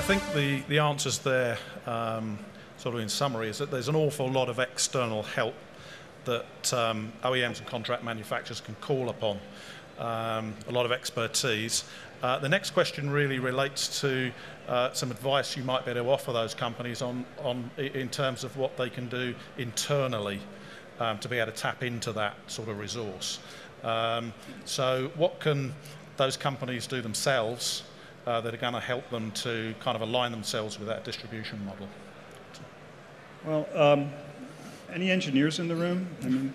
think the answers there, sort of in summary, is that there's an awful lot of external help that OEMs and contract manufacturers can call upon, a lot of expertise. The next question really relates to some advice you might be able to offer those companies in terms of what they can do internally to be able to tap into that sort of resource. So what can those companies do themselves that are going to help them to kind of align themselves with that distribution model? Well, any engineers in the room? I mean,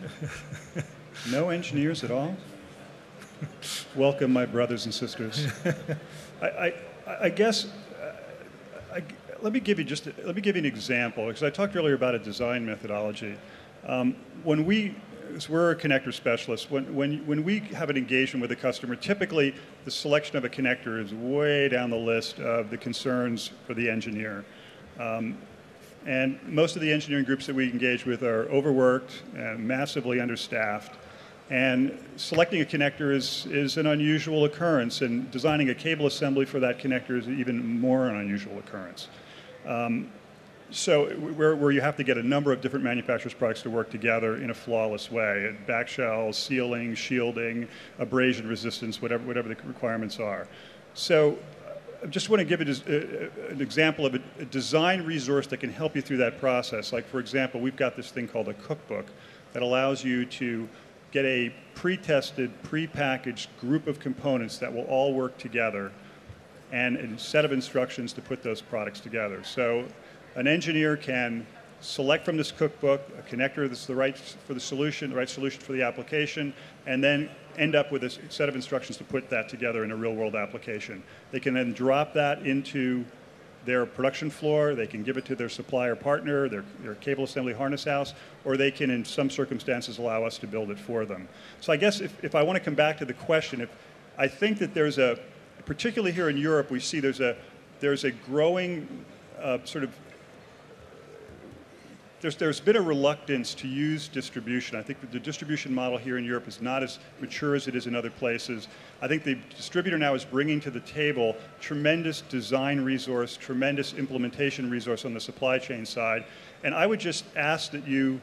no engineers at all? Welcome, my brothers and sisters. I guess let me give you an example, because I talked earlier about a design methodology. We're a connector specialist. When we have an engagement with a customer, typically the selection of a connector is way down the list of the concerns for the engineer. And most of the engineering groups that we engage with are overworked and massively understaffed. And selecting a connector is an unusual occurrence, and designing a cable assembly for that connector is even more an unusual occurrence. So where you have to get a number of different manufacturers' products to work together in a flawless way, back shells, sealing, shielding, abrasion resistance, whatever the requirements are. So I just want to give you an example of a design resource that can help you through that process. Like, for example, we've got this thing called a cookbook that allows you to get a pre-tested, pre-packaged group of components that will all work together, and a set of instructions to put those products together. So an engineer can select from this cookbook a connector that's the right solution for the application, and then end up with a set of instructions to put that together in a real-world application. They can then drop that into their production floor, they can give it to their supplier partner, their cable assembly harness house, or they can, in some circumstances, allow us to build it for them. So I guess if I want to come back to the question, I think that there's particularly here in Europe, we see there's a growing there's been a reluctance to use distribution. I think that the distribution model here in Europe is not as mature as it is in other places. I think the distributor now is bringing to the table tremendous design resource, tremendous implementation resource on the supply chain side. And I would just ask that you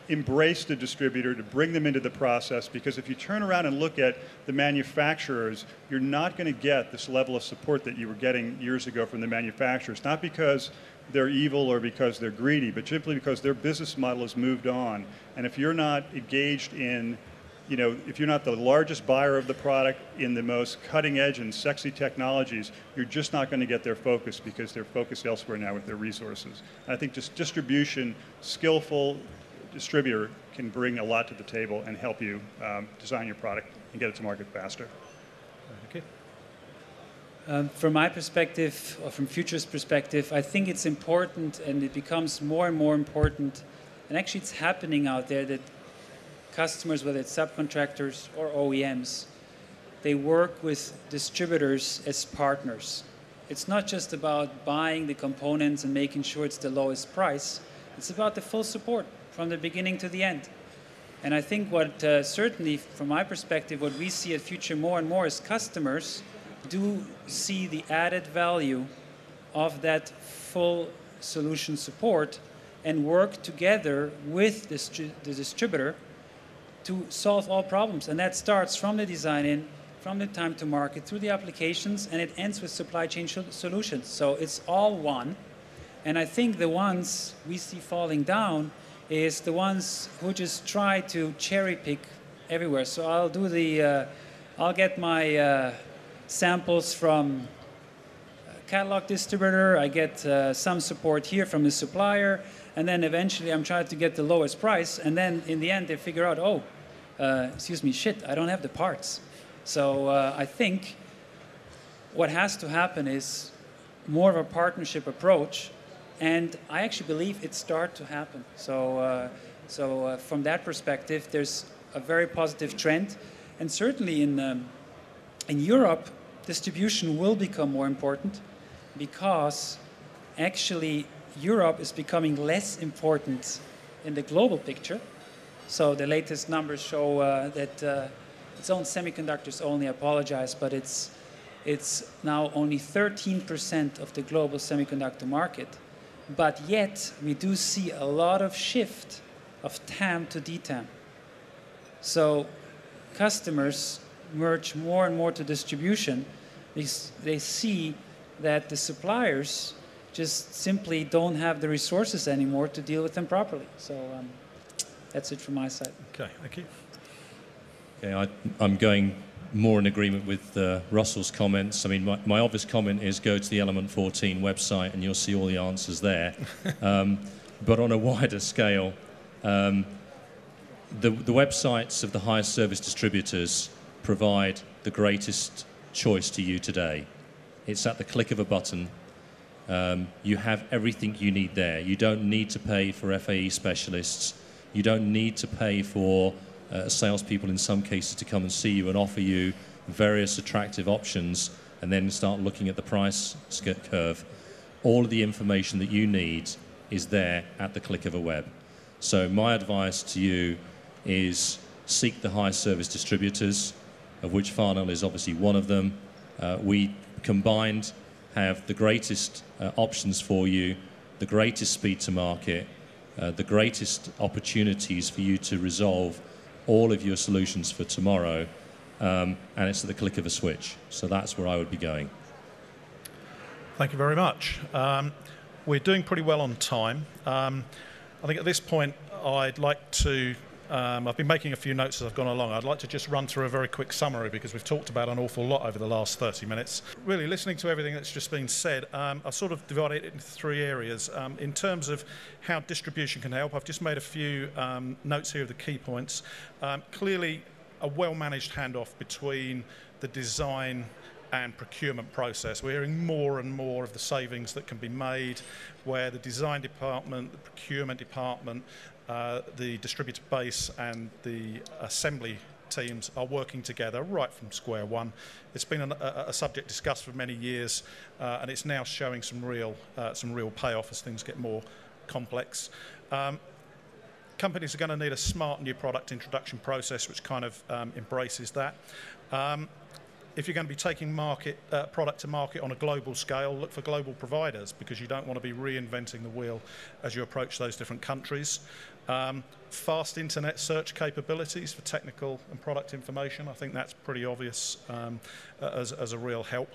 embrace the distributor, to bring them into the process, because if you turn around and look at the manufacturers, you're not going to get this level of support that you were getting years ago from the manufacturers, not because they're evil or because they're greedy, but simply because their business model has moved on. And if you're not engaged in, if you're not the largest buyer of the product in the most cutting edge and sexy technologies, you're just not going to get their focus, because they're focused elsewhere now with their resources. And I think just distribution, skillful distributor can bring a lot to the table and help you design your product and get it to market faster. Okay. From my perspective, or from Future's perspective, I think it's important, and it becomes more and more important, and actually it's happening out there, that customers, whether it's subcontractors or OEMs, they work with distributors as partners. It's not just about buying the components and making sure it's the lowest price. It's about the full support from the beginning to the end. And I think what certainly, from my perspective, what we see at Future more and more is customers do see the added value of that full solution support and work together with the distributor to solve all problems. And that starts from the design in, from the time to market, through the applications, and it ends with supply chain solutions. So it's all one. And I think the ones we see falling down is the ones who just try to cherry pick everywhere. So I'll get my samples from a catalog distributor, I get some support here from the supplier, and then eventually I'm trying to get the lowest price, and then in the end they figure out, oh, excuse me, shit, I don't have the parts. So I think what has to happen is more of a partnership approach, and I actually believe it starts to happen. So from that perspective, there's a very positive trend, and certainly in Europe, distribution will become more important, because actually Europe is becoming less important in the global picture. So the latest numbers show that its own semiconductors only, I apologize, but it's It's now only 13% of the global semiconductor market, but yet we do see a lot of shift of TAM to DTAM. So customers merge more and more to distribution because they see that the suppliers just simply don't have the resources anymore to deal with them properly. So that's it from my side. Okay, thank you. Okay, I'm going more in agreement with Russell's comments. I mean, my obvious comment is go to the Element 14 website and you'll see all the answers there. But on a wider scale, the websites of the highest service distributors provide the greatest choice to you today. It's at the click of a button. You have everything you need there. You don't need to pay for FAE specialists. You don't need to pay for salespeople in some cases to come and see you and offer you various attractive options and then start looking at the price curve. All of the information that you need is there at the click of a web. So my advice to you is seek the highest service distributors, of which Farnell is obviously one of them. We combined have the greatest options for you, the greatest speed to market, the greatest opportunities for you to resolve all of your solutions for tomorrow, and it's at the click of a switch. So that's where I would be going. Thank you very much. We're doing pretty well on time. I think at this point I'd like to, I've been making a few notes as I've gone along. I'd like to just run through a very quick summary because we've talked about an awful lot over the last 30 minutes. Really, listening to everything that's just been said, I've sort of divided it into three areas. In terms of how distribution can help, I've just made a few notes here of the key points. Clearly, a well-managed handoff between the design and procurement process. We're hearing more and more of the savings that can be made where the design department, the procurement department, the distributor base and the assembly teams are working together right from square one. It's been a subject discussed for many years and it's now showing some real payoff as things get more complex. Companies are going to need a smart new product introduction process which kind of embraces that. If you're going to be taking product to market on a global scale, look for global providers because you don't want to be reinventing the wheel as you approach those different countries. Fast internet search capabilities for technical and product information, I think that's pretty obvious as a real help.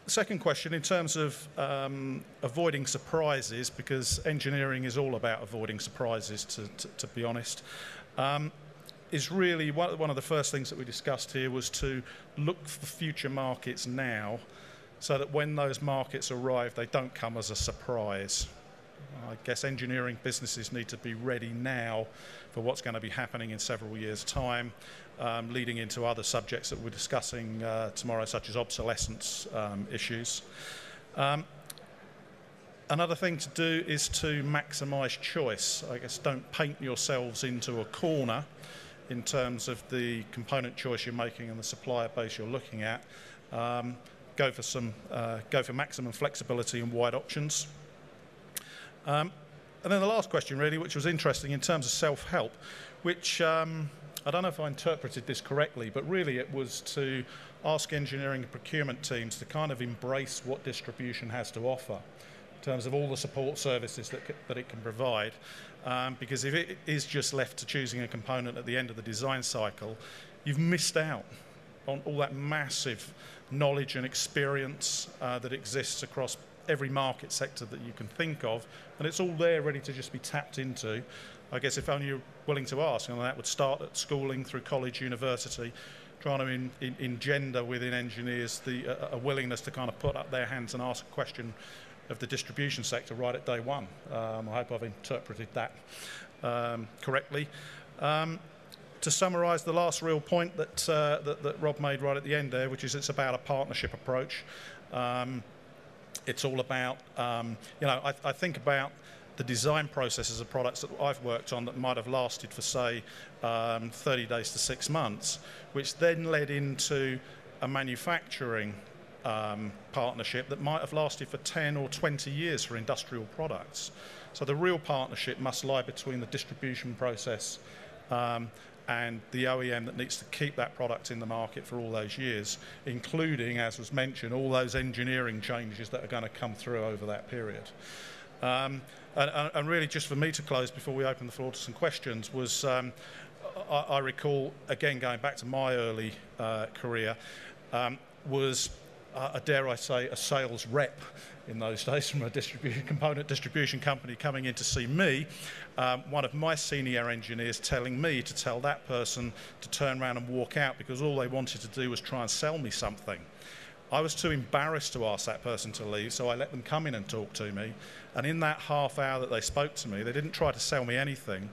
Second question, in terms of avoiding surprises, because engineering is all about avoiding surprises, to be honest, is really one of the first things that we discussed here was to look for future markets now so that when those markets arrive, they don't come as a surprise. I guess engineering businesses need to be ready now for what's going to be happening in several years' time, leading into other subjects that we're discussing tomorrow, such as obsolescence issues. Another thing to do is to maximise choice. I guess don't paint yourselves into a corner in terms of the component choice you're making and the supplier base you're looking at. Go for maximum flexibility and wide options. And then the last question, really, which was interesting in terms of self-help, which I don't know if I interpreted this correctly, but really it was to ask engineering and procurement teams to kind of embrace what distribution has to offer in terms of all the support services that it can provide. Because if it is just left to choosing a component at the end of the design cycle, you've missed out on all that massive knowledge and experience that exists across every market sector that you can think of, and it's all there ready to just be tapped into. I guess if only you're willing to ask, and that would start at schooling through college, university, trying to engender within engineers a willingness to kind of put up their hands and ask a question of the distribution sector right at day one. I hope I've interpreted that correctly. To summarise the last real point that Rob made right at the end there, which is it's about a partnership approach. It's all about, I think about the design processes of products that I've worked on that might have lasted for, say, 30 days to 6 months, which then led into a manufacturing partnership that might have lasted for 10 or 20 years for industrial products. So the real partnership must lie between the distribution process and the OEM that needs to keep that product in the market for all those years, including, as was mentioned, all those engineering changes that are going to come through over that period. And really, just for me to close before we open the floor to some questions, was I recall, again, going back to my early career, was, dare I say, a sales rep in those days from a component distribution company coming in to see me, one of my senior engineers telling me to tell that person to turn around and walk out because all they wanted to do was try and sell me something. I was too embarrassed to ask that person to leave, so I let them come in and talk to me. And in that half hour that they spoke to me, they didn't try to sell me anything,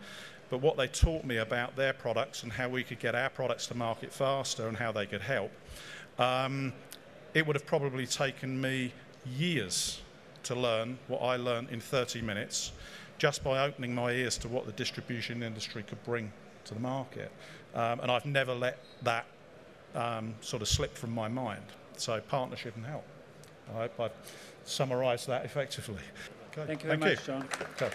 but what they taught me about their products and how we could get our products to market faster and how they could help. It would have probably taken me years to learn what I learned in 30 minutes just by opening my ears to what the distribution industry could bring to the market. And I've never let that sort of slip from my mind. So partnership and help. I hope I've summarised that effectively. Okay. Thank you very much, John. Okay.